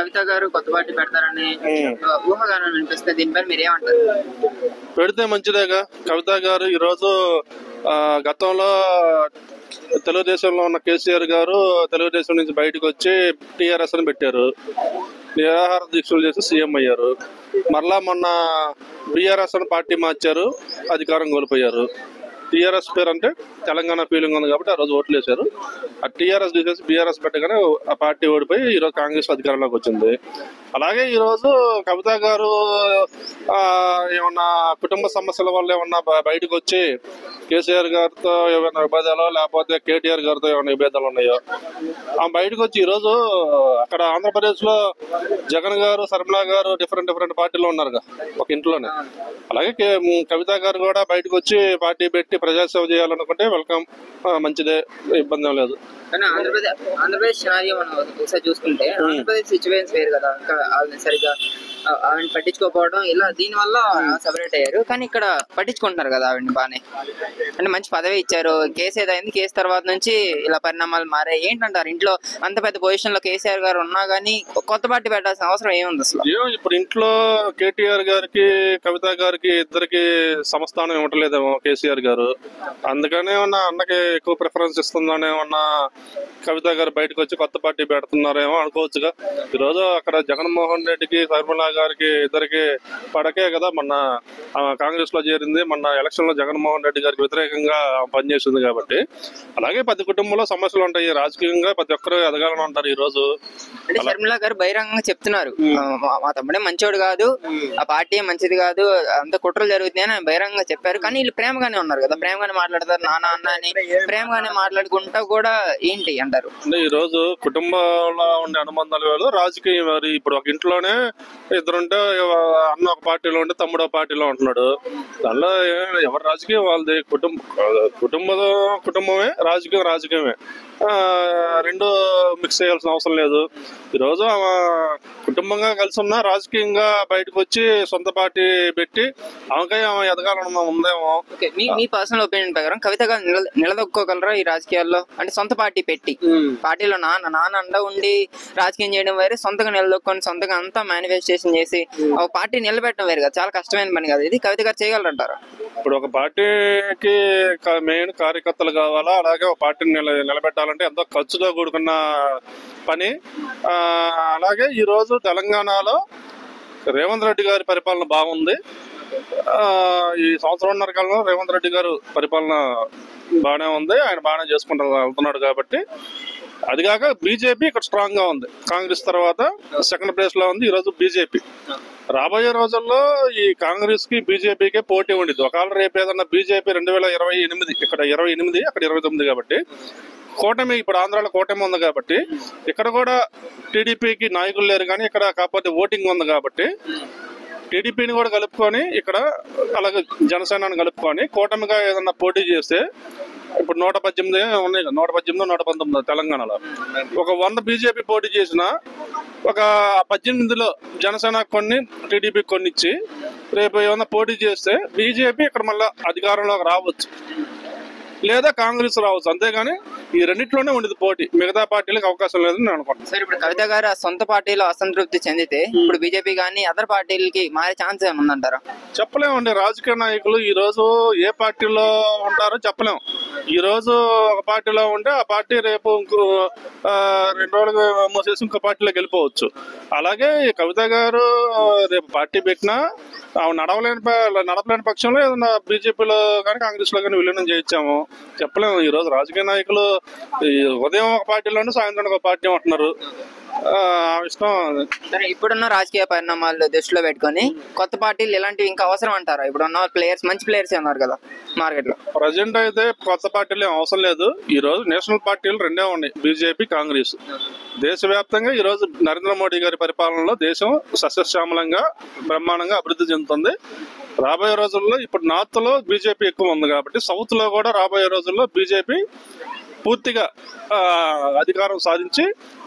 కవిత గారు కొత్త పార్టీ పెడతారని ఊహాగానం వినిపిస్తే దీనిపై మీరేమంటారు? పెడితే మంచిదేగా. కవిత గారు ఈరోజు గతంలో తెలుగుదేశంలో ఉన్న కేసీఆర్ గారు తెలుగుదేశం నుంచి బయటకు వచ్చి టీఆర్ఎస్ అని పెట్టారు. నిరాహార దీక్షలు చేసి సీఎం అయ్యారు. మరలా మొన్న బీఆర్ఎస్ అని పార్టీ మార్చారు, అధికారం కోల్పోయారు. టీఆర్ఎస్ పేరు అంటే తెలంగాణ ఫీలింగ్ ఉంది కాబట్టి ఆ రోజు ఓట్లు వేశారు. ఆ టీఆర్ఎస్ తీసేసి బీఆర్ఎస్ పెట్టగానే ఆ పార్టీ ఓడిపోయి ఈరోజు కాంగ్రెస్ అధికారంలోకి వచ్చింది. అలాగే ఈరోజు కవిత గారు ఏమన్నా కుటుంబ సమస్యల వల్ల ఏమన్నా బయటకు వచ్చి కేసీఆర్ గారితో ఏమైనా విభేదాలు లేకపోతే కేటీఆర్ గారితో ఏమైనా విభేదాలు ఉన్నాయో ఆమె బయటకు వచ్చి ఈరోజు అక్కడ ఆంధ్రప్రదేశ్ లో జగన్ గారు, శర్మిలా గారు డిఫరెంట్ పార్టీలో ఉన్నారుగా ఒక ఇంట్లోనే. అలాగే కవిత గారు కూడా బయటకు వచ్చి పార్టీ పెట్టి ప్రజాసేవ చేయాలనుకుంటే వెల్కమ్, మంచిదే, ఇబ్బంది ఏం లేదు. కానీ ఆంధ్రప్రదేశ్ సినారియో మనం ఒకసారి చూసుకుంటే ఆంధ్రప్రదేశ్ సిచ్యువేషన్స్ వేరు కదా, సరిగా ఆవిడని పట్టించుకోకపోవడం ఇలా దీని వల్ల సెపరేట్ అయ్యారు. కానీ ఇక్కడ పట్టించుకుంటున్నారు కదా ఆవిడని బానే, అంటే మంచి పదవి ఇచ్చారు. కేసు ఏదైంది, కేసు తర్వాత నుంచి ఇలా పరిణామాలు మారాయి. ఏంటంటారు? ఇంట్లో అంత పెద్ద పొజిషన్ లో కేసీఆర్ గారు ఉన్నా గానీ కొత్త పార్టీ పెట్టాల్సిన అవసరం ఏముంది అసలు? ఇప్పుడు ఇంట్లో కేటీఆర్ గారికి కవిత గారికి ఇద్దరికి సమస్థానం ఇవ్వట్లేదేమో కేసీఆర్ గారు, అందుకనే ఏమన్నా అన్నకి ఎక్కువ ప్రిఫరెన్స్ ఇస్తుందని ఏమన్నా కవిత గారు బయటకు వచ్చి కొత్త పార్టీ పెడుతున్నారేమో అనుకోవచ్చుగా. ఈరోజు అక్కడ జగన్మోహన్ రెడ్డికి, శర్మిలా గారికి ఇద్దరికి పడకే కదా మొన్న కాంగ్రెస్ లో చేరింది. మొన్న ఎలక్షన్ లో జగన్మోహన్ రెడ్డి గారికి వ్యతిరేకంగా పనిచేసింది కాబట్టి. అలాగే ప్రతి కుటుంబంలో సమస్యలు ఉంటాయి. రాజకీయంగా ప్రతి ఒక్కరు ఎదగాలని ఉంటారు. ఈ రోజు అంటే శర్మిలా గారు బహిరంగంగా చెప్తున్నారు, మా తమ్ముడే మంచోడు కాదు, ఆ పార్టీ మంచిది కాదు, అంత కుట్రలు జరుగుతున్నాయని ఆయన బహిరంగంగా చెప్పారు. కానీ వీళ్ళు ప్రేమగానే ఉన్నారు కదా, ప్రేమగానే మాట్లాడతారు, నాన్న అన్న అని ప్రేమగానే మాట్లాడుకుంటా కూడా ఏంటి అంటారు? అంటే ఈ రోజు కుటుంబంలో ఉండే అనుబంధాలు వేరు, రాజకీయం వేరు. ఇప్పుడు ఒక ఇంట్లోనే ఇద్దరుంటే అన్న ఒక పార్టీలో ఉంటే తమ్ముడు ఒక పార్టీలో ఉంటున్నాడు. దానిలో ఎవరి రాజకీయం వాళ్ళది. కుటుంబమే, రాజకీయమే రెండు మిక్స్ చేయాల్సిన అవసరం లేదు. ఈరోజు కుటుంబంగా కలిసి ఉన్నా రాజకీయంగా బయటకు వచ్చి సొంత పార్టీ పెట్టి ఆమె ఎదగాలన్న ఉందేమో. మీ పర్సనల్ ఒపీనియన్ ప్రకారం కవితగా నిలదొక్కోగలరా ఈ రాజకీయాల్లో? అంటే సొంత పార్టీ పెట్టి పార్టీలో నాన్న అండ ఉండి రాజకీయం చేయడం వేరే, సొంతగా నిలదొక్కొని సొంతగా అంతా మేనిఫెస్టేషన్ చేసి ఒక పార్టీ నిలబెట్టడం వేరు కదా, చాలా కష్టమైన పని కదా. ఇది కవిత గారు చేయగలరంటారా? ఇప్పుడు ఒక పార్టీకి మెయిన్ కార్యకర్తలు కావాలా, అలాగే ఒక పార్టీని నిలబెట్టాలంటే ఎంతో ఖర్చుతో కూడుకున్న పని. అలాగే ఈరోజు తెలంగాణలో రేవంత్ రెడ్డి గారి పరిపాలన బాగుంది. ఈ సంవత్సరంన్నర కాలంలో రేవంత్ రెడ్డి గారు పరిపాలన బాగానే ఉంది, ఆయన బాగానే చేసుకుంటూ వెళ్తున్నాడు కాబట్టి. అదిగాక బీజేపీ ఇక్కడ స్ట్రాంగ్ గా ఉంది. కాంగ్రెస్ తర్వాత సెకండ్ ప్లేస్ లో ఉంది ఈరోజు బీజేపీ. రాబోయే రోజుల్లో ఈ కాంగ్రెస్ కి బీజేపీకే పోటీ ఉండేది. ఒకవేళ రేపు ఏదన్నా బీజేపీ 2028 ఇక్కడ 28 అక్కడ 29 కాబట్టి కూటమి, ఇప్పుడు ఆంధ్రాలో కూటమి ఉంది కాబట్టి ఇక్కడ కూడా టీడీపీకి నాయకులు లేరు, కానీ ఇక్కడ కాకపోతే ఓటింగ్ ఉంది కాబట్టి టీడీపీని కూడా కలుపుకొని ఇక్కడ అలాగే జనసేనని కలుపుకొని కూటమిగా ఏదన్నా పోటీ చేస్తే ఇప్పుడు 118 ఉన్నాయి, 118 119 తెలంగాణలో. ఒక 100 బీజేపీ పోటీ చేసిన ఒక 18లో జనసేన కొన్ని, టీడీపీ కొన్ని ఇచ్చి రేపు ఏమన్నా పోటీ చేస్తే బీజేపీ ఇక్కడ మళ్ళీ అధికారంలోకి రావచ్చు, లేదా కాంగ్రెస్ రావచ్చు. అంతేగాని ఈ రెండిట్లోనే ఉండేది పోటీ, మిగతా పార్టీలకు అవకాశం లేదని నేను అనుకుంటున్నాను. సార్, ఇప్పుడు కవిత గారు సొంత పార్టీలో అసంతృప్తి చెందితే ఇప్పుడు బీజేపీ కానీ అదర్ పార్టీలకి మారే ఛాన్స్ ఏమైనా ఉందంటారా? చెప్పలేమండి. రాజకీయ నాయకులు ఈ రోజు ఏ పార్టీలో ఉంటారో చెప్పలేము. ఈ రోజు ఒక పార్టీలో ఉంటే ఆ పార్టీ రేపు 2 రోజులు మూసేసి ఇంకో పార్టీలోకి వెళ్ళిపోవచ్చు. అలాగే కవిత గారు రేపు పార్టీ పెట్టినా నడపలేని పక్షంలో ఏదన్నా బీజేపీలో కానీ కాంగ్రెస్ లో కానీ విలీనం చేయించాము చెప్పలేము. ఈ రోజు రాజకీయ నాయకులు ఉదయం ఒక పార్టీలోనే సాయంత్రం ఒక పార్టీ ఉంటున్నారు. ఇష్టం. సరే, ఇప్పుడున్న రాజకీయ పరిణామాలు దృష్టిలో పెట్టుకొని కొత్త పార్టీలు ఇలాంటివి ఇంకా అవసరం అంటారా? ఇప్పుడున్న ప్లేయర్స్ మంచి ప్లేయర్స్ ఉన్నారు కదా మార్కెట్ లో. ప్రజెంట్ అయితే కొత్త పార్టీలు ఏం అవసరం లేదు. ఈ రోజు నేషనల్ పార్టీలు రెండే ఉన్నాయి, బీజేపీ, కాంగ్రెస్. దేశవ్యాప్తంగా ఈ రోజు నరేంద్ర మోడీ గారి పరిపాలనలో దేశం సస్యశ్యామలంగా బ్రహ్మాండంగా అభివృద్ధి చెందుతుంది. రాబోయే రోజుల్లో ఇప్పుడు నార్త్ లో బీజేపీ ఎక్కువ ఉంది కాబట్టి సౌత్ లో కూడా రాబోయే రోజుల్లో బీజేపీ పూర్తిగా అధికారం సాధించి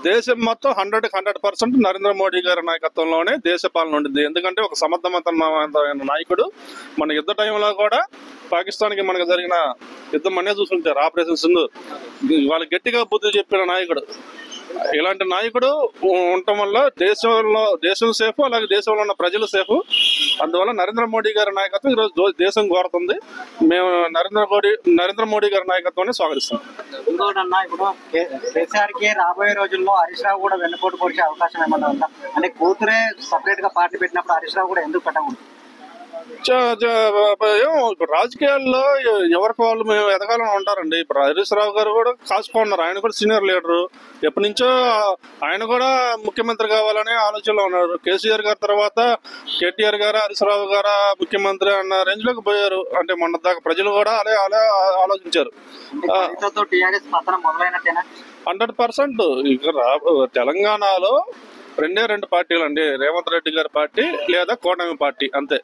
దేశం మొత్తం 100% నరేంద్ర మోడీ గారి నాయకత్వంలోనే దేశ పాలన ఉండింది. ఎందుకంటే ఒక సమర్థవంతమైన నాయకుడు. మన యుద్ధ టైంలో కూడా పాకిస్తాన్కి మనకు జరిగిన యుద్ధం అనే చూసుకుంటారు, ఆపరేషన్ సింధూర్. వాళ్ళకి గట్టిగా బుద్ధి చెప్పిన నాయకుడు. ఇలాంటి నాయకుడు ఉండటం వల్ల దేశం సేఫ్, అలాగే దేశంలో ఉన్న ప్రజలు సేఫ్. అందువల్ల నరేంద్ర మోడీ గారి నాయకత్వం ఈరోజు దేశం కోరుతుంది. మేము నరేంద్ర మోడీ గారి నాయకత్వాన్ని స్వాగతిస్తాం. ఇంకోటన్నా, ఇప్పుడు కేసీఆర్ కి రాబోయే రోజుల్లో హరీష్ రావు కూడా వెన్నుపోటు పొడిచే అవకాశం ఏమన్నా ఉందా? అంటే కూతురే సపరేట్ గా పార్టీ పెట్టినప్పుడు హరీష్ రావు కూడా ఎందుకు పెట్టకూడదు? ఇప్పుడు రాజకీయాల్లో ఎవరికి వాళ్ళు మేము ఎదగాలని ఉంటారండి. ఇప్పుడు హరీష్ రావు గారు కూడా కాసుకున్నారు. ఆయన కూడా సీనియర్ లీడరు, ఎప్పటి నుంచో ఆయన కూడా ముఖ్యమంత్రి కావాలనే ఆలోచనలో ఉన్నారు. కేసీఆర్ గారి తర్వాత కేటీఆర్ గారు, హరీష్ రావు గారు ముఖ్యమంత్రి అన్న రేంజ్ లోకి పోయారు. అంటే మొన్న దాకా ప్రజలు కూడా అలా ఆలోచించారు. 100%. ఇక తెలంగాణలో రెండే రెండు పార్టీలు అండి, రేవంత్ రెడ్డి గారి పార్టీ లేదా కూటమి పార్టీ, అంతే.